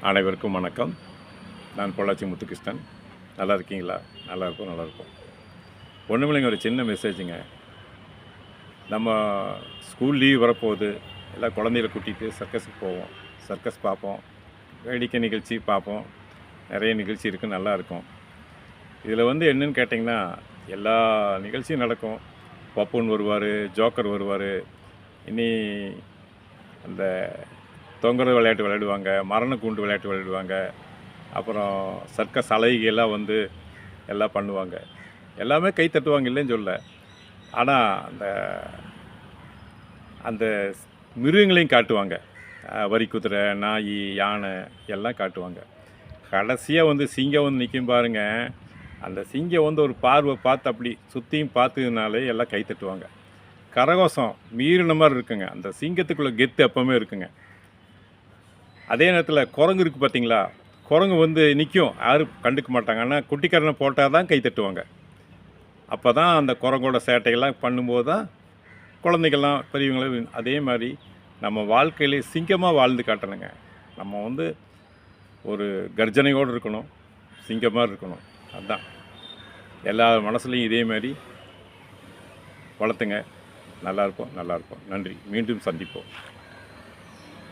அனைவருக்கும் வணக்கம். நான் பொள்ளாச்சி முத்துகிருஷ்ணன். நல்லா இருக்கீங்களா? நல்லாயிருக்கும். ஒன்றுமில்லைங்க, ஒரு சின்ன மெசேஜுங்க. நம்ம ஸ்கூல் லீவ் வரப்போகுது. எல்லாம் குழந்தைகளை கூட்டிகிட்டு சர்க்கஸுக்கு போவோம். சர்க்கஸ் பார்ப்போம், வேடிக்கை நிகழ்ச்சி பார்ப்போம். நிறைய நிகழ்ச்சி இருக்குது, நல்லாயிருக்கும். இதில் என்னன்னு கேட்டிங்கன்னா, எல்லா நிகழ்ச்சியும் நடக்கும். பப்பூன் வருவார், ஜோக்கர் வருவார். இனி அந்த தொங்குற விளையாட்டு விளையாடுவாங்க, மரண கூண்டு விளையாட்டு விளையாடுவாங்க. அப்புறம் சர்க்கஸ் அலைகள்லாம் எல்லாம் பண்ணுவாங்க. எல்லாமே கை தட்டுவாங்க, இல்லைன்னு சொல்ல. ஆனால் அந்த அந்த மிருகங்களையும் காட்டுவாங்க. வரி குதிரை, நாய், யானை எல்லாம் காட்டுவாங்க. கடைசியாக சிங்கம் நிற்கும் பாருங்க. அந்த சிங்கம் ஒரு பார்வை பார்த்து அப்படி சுற்றியும் பார்த்ததுனாலே எல்லாம் கை தட்டுவாங்க. கரகோஷம் மீறின மாதிரி இருக்குங்க. அந்த சிங்கத்துக்குள்ளே கெத்து எப்போவுமே இருக்குங்க. அதே நேரத்தில் குரங்கு இருக்குது பார்த்தீங்களா? குரங்கு நிற்கும், யாரும் கண்டுக்க மாட்டாங்க. ஆனால் குட்டிக்கரணை போட்டால் தான் கை தட்டுவாங்க. அப்போ தான் அந்த குரங்கோட சேட்டைகள்லாம் பண்ணும்போது தான் குழந்தைகள்லாம் பெரியவங்களும். அதே மாதிரி நம்ம வாழ்க்கையிலே சிங்கமாக வாழ்ந்து காட்டணுங்க. நம்ம ஒரு கர்ஜனையோடு இருக்கணும், சிங்கமாக இருக்கணும். அதுதான் எல்லா மனசுலையும் இதே மாதிரி வளர்த்துங்க. நல்லாயிருப்போம். நன்றி. மீண்டும் சந்திப்போம்.